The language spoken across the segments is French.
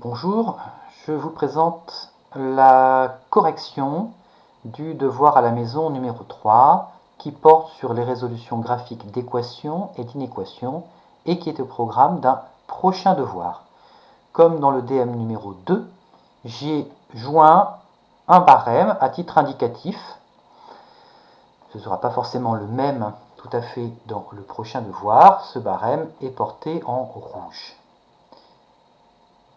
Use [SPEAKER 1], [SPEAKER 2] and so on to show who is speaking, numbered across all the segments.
[SPEAKER 1] Bonjour, je vous présente la correction du devoir à la maison numéro 3 qui porte sur les résolutions graphiques d'équations et d'inéquations et qui est au programme d'un prochain devoir. Comme dans le DM numéro 2, j'ai joint un barème à titre indicatif. Ce ne sera pas forcément le même tout à fait dans le prochain devoir. Ce barème est porté en rouge.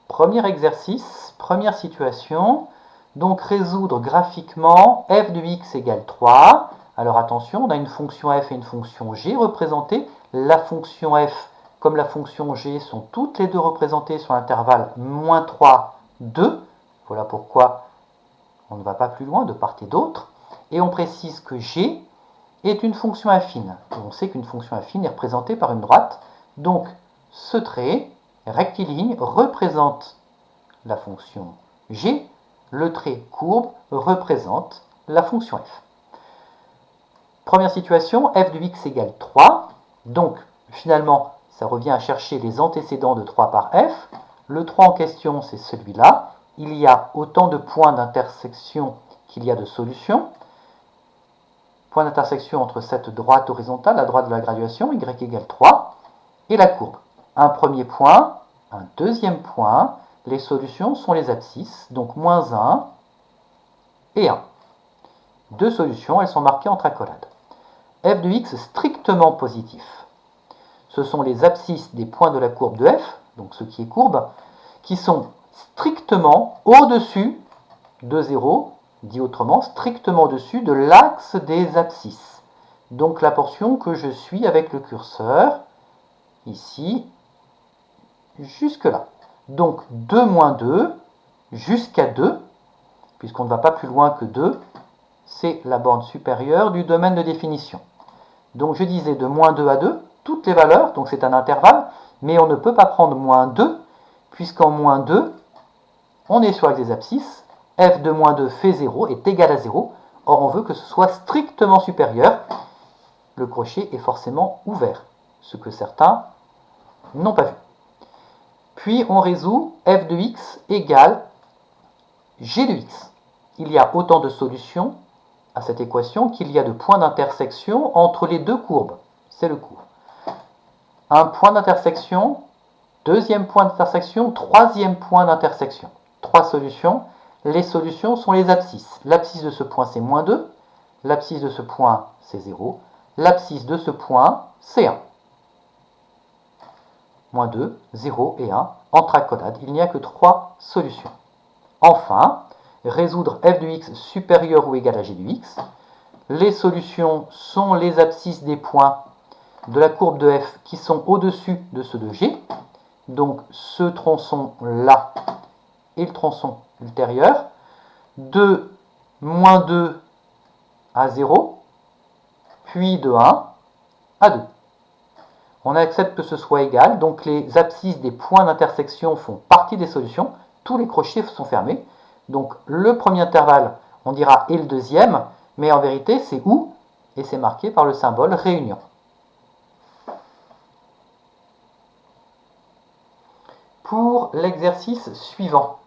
[SPEAKER 1] Premier exercice, première situation, donc résoudre graphiquement f de x égale 3. Alors attention, on a une fonction f et une fonction g représentées. La fonction f comme la fonction g sont toutes les deux représentées sur l'intervalle moins 3, 2. Voilà pourquoi on ne va pas plus loin de part et d'autre. Et on précise que g est une fonction affine. On sait qu'une fonction affine est représentée par une droite. Donc ce trait rectiligne représente la fonction g, le trait courbe représente la fonction f. Première situation, f de x égale 3. Donc finalement, ça revient à chercher les antécédents de 3 par f. Le 3 en question, c'est celui-là. Il y a autant de points d'intersection qu'il y a de solutions. Point d'intersection entre cette droite horizontale, la droite de la graduation, y égale 3, et la courbe. Un premier point, un deuxième point, les solutions sont les abscisses, donc moins 1 et 1. Deux solutions, elles sont marquées entre accolades. f de x strictement positif. Ce sont les abscisses des points de la courbe de f, donc ce qui est courbe, qui sont strictement au-dessus de 0, dit autrement, strictement au-dessus de l'axe des abscisses. Donc la portion que je suis avec le curseur, ici, jusque là. Donc 2 moins 2 jusqu'à 2, puisqu'on ne va pas plus loin que 2, c'est la borne supérieure du domaine de définition. Donc je disais de moins 2 à 2, toutes les valeurs, donc c'est un intervalle, mais on ne peut pas prendre moins 2, puisqu'en moins 2, on est sur l'axe des abscisses, f de moins 2 fait 0, est égal à 0, or on veut que ce soit strictement supérieur, le crochet est forcément ouvert, ce que certains n'ont pas vu. Puis on résout f de x égale g de x. Il y a autant de solutions à cette équation qu'il y a de points d'intersection entre les deux courbes. C'est le cours. Un point d'intersection, deuxième point d'intersection, troisième point d'intersection. Trois solutions. Les solutions sont les abscisses. L'abscisse de ce point, c'est moins 2. L'abscisse de ce point, c'est 0. L'abscisse de ce point, c'est 1. Moins 2, 0 et 1, entre accolades, il n'y a que 3 solutions. Enfin, résoudre f de x supérieur ou égal à g de x. Les solutions sont les abscisses des points de la courbe de f qui sont au-dessus de ceux de g. Donc ce tronçon-là et le tronçon ultérieur. De moins 2 à 0, puis de 1 à 2. On accepte que ce soit égal, donc les abscisses des points d'intersection font partie des solutions, tous les crochets sont fermés, donc le premier intervalle, on dira et le deuxième, mais en vérité c'est ou, et c'est marqué par le symbole réunion. Pour l'exercice suivant,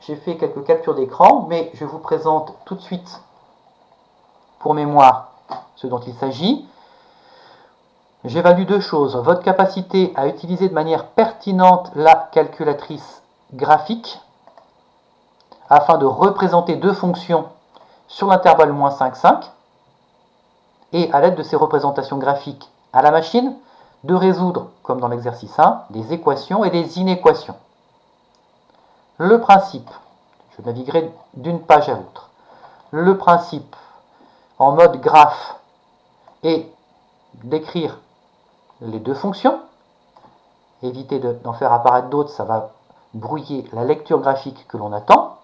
[SPEAKER 1] j'ai fait quelques captures d'écran, mais je vous présente tout de suite, pour mémoire, ce dont il s'agit. J'évalue deux choses. Votre capacité à utiliser de manière pertinente la calculatrice graphique afin de représenter deux fonctions sur l'intervalle moins 5, 5 et à l'aide de ces représentations graphiques à la machine, de résoudre, comme dans l'exercice 1, des équations et des inéquations. Le principe, je naviguerai d'une page à l'autre. Le principe en mode graphe est d'écrire les deux fonctions. Éviter d'en faire apparaître d'autres, ça va brouiller la lecture graphique que l'on attend.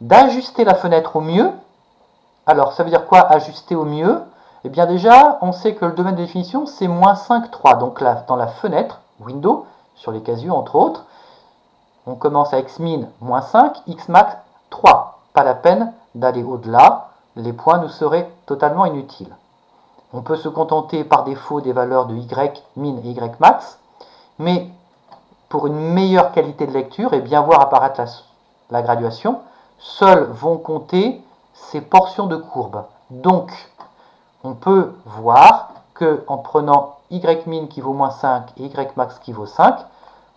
[SPEAKER 1] D'ajuster la fenêtre au mieux. Alors, ça veut dire quoi, ajuster au mieux? Eh bien déjà, on sait que le domaine de définition, c'est moins 5, 3. Donc là, dans la fenêtre, window, sur les casiers entre autres, on commence à xmin, moins 5, xmax, 3. Pas la peine d'aller au-delà, les points nous seraient totalement inutiles. On peut se contenter par défaut des valeurs de y min et y max, mais pour une meilleure qualité de lecture et bien voir apparaître la graduation, seuls vont compter ces portions de courbe. Donc, on peut voir qu'en prenant y min qui vaut moins 5 et y max qui vaut 5,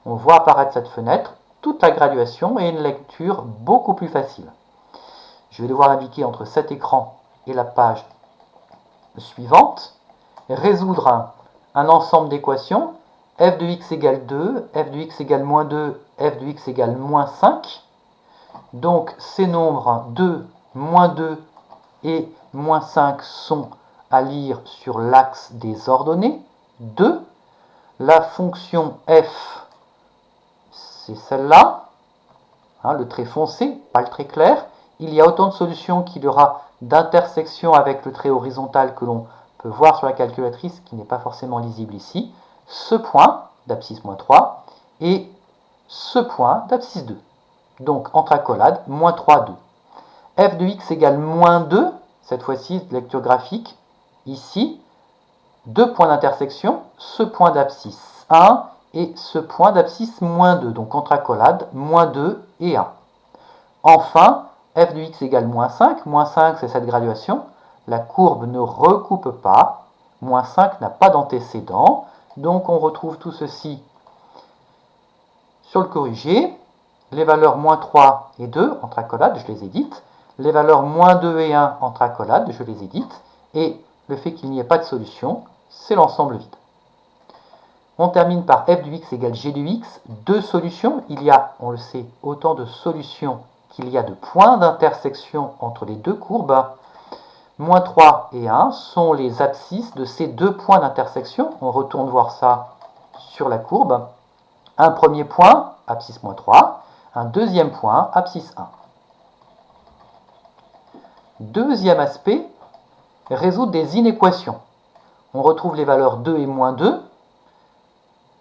[SPEAKER 1] on voit apparaître cette fenêtre, toute la graduation et une lecture beaucoup plus facile. Je vais devoir l'indiquer entre cet écran et la page suivante. Résoudre un ensemble d'équations, f de x égale 2, f de x égale moins 2, f de x égale moins 5. Donc ces nombres 2, moins 2 et moins 5 sont à lire sur l'axe des ordonnées. 2. La fonction f, c'est celle-là, le trait foncé, pas le trait clair. Il y a autant de solutions qu'il y aura d'intersections avec le trait horizontal que l'on peut voir sur la calculatrice, qui n'est pas forcément lisible ici. Ce point d'abscisse moins 3 et ce point d'abscisse 2. Donc entre accolades, moins 3, 2. f de x égale moins 2, cette fois-ci, lecture graphique, ici, deux points d'intersection, ce point d'abscisse 1 et ce point d'abscisse moins 2, donc entre accolades, moins 2 et 1. Enfin, f de x égale moins 5 c'est cette graduation, la courbe ne recoupe pas, moins 5 n'a pas d'antécédent, donc on retrouve tout ceci sur le corrigé, les valeurs moins 3 et 2 entre accolades, je les ai dites, les valeurs moins 2 et 1 entre accolades, je les ai dites, et le fait qu'il n'y ait pas de solution, c'est l'ensemble vide. On termine par f de x égale g de x, deux solutions, il y a, on le sait, autant de solutions qu'il y a de points d'intersection entre les deux courbes. Moins 3 et 1 sont les abscisses de ces deux points d'intersection, on retourne voir ça sur la courbe. Un premier point, abscisse moins 3, un deuxième point, abscisse 1. Deuxième aspect, résoudre des inéquations. On retrouve les valeurs 2 et moins 2,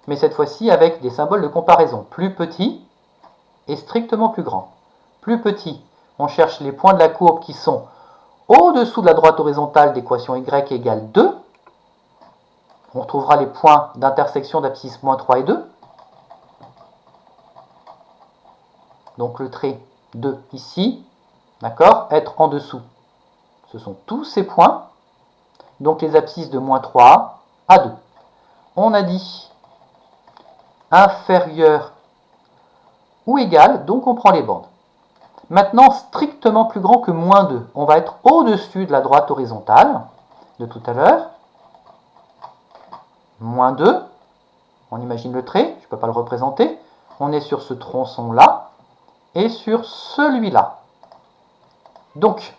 [SPEAKER 1] mais cette fois-ci avec des symboles de comparaison. Plus petit et strictement plus grand. Plus petit, on cherche les points de la courbe qui sont au-dessous de la droite horizontale d'équation y égale 2. On retrouvera les points d'intersection d'abscisse moins 3 et 2. Donc le trait 2 ici, d'accord, être en dessous. Ce sont tous ces points, donc les abscisses de moins 3 à 2. On a dit inférieur ou égal, donc on prend les bornes. Maintenant, strictement plus grand que moins 2. On va être au-dessus de la droite horizontale de tout à l'heure. Moins 2. On imagine le trait, je ne peux pas le représenter. On est sur ce tronçon-là et sur celui-là. Donc,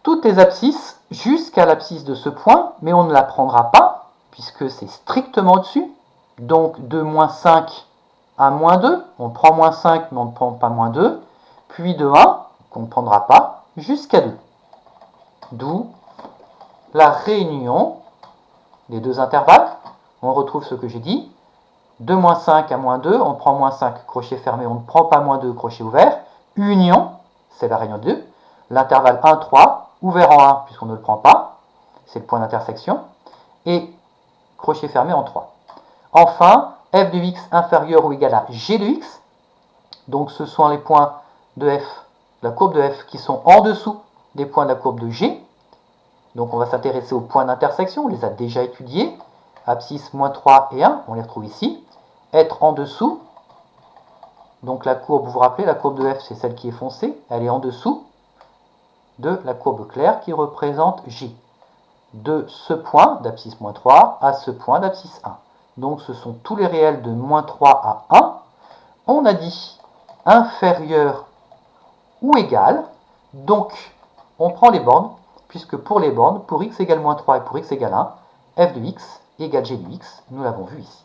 [SPEAKER 1] toutes les abscisses jusqu'à l'abscisse de ce point, mais on ne la prendra pas puisque c'est strictement au-dessus. Donc, de moins 5 à moins 2, on prend moins 5 mais on ne prend pas moins 2, puis de 1, qu'on ne prendra pas, jusqu'à 2. D'où la réunion des deux intervalles. On retrouve ce que j'ai dit. De moins 5 à moins 2, on prend moins 5, crochet fermé, on ne prend pas moins 2, crochet ouvert. Union, c'est la réunion 2. L'intervalle 1, 3, ouvert en 1 puisqu'on ne le prend pas, c'est le point d'intersection. Et crochet fermé en 3. Enfin, f de x inférieur ou égal à g de x. Donc ce sont les points de f, la courbe de f, qui sont en dessous des points de la courbe de g. Donc on va s'intéresser aux points d'intersection, on les a déjà étudiés. Abscisse moins 3 et 1, on les retrouve ici. Être en dessous. Donc la courbe, vous vous rappelez, la courbe de f, c'est celle qui est foncée. Elle est en dessous de la courbe claire qui représente g. De ce point d'abscisse moins 3 à ce point d'abscisse 1. Donc ce sont tous les réels de moins 3 à 1. On a dit inférieur ou égal. Donc on prend les bornes, puisque pour les bornes, pour x égale moins 3 et pour x égale 1, f de x égale g de x, nous l'avons vu ici.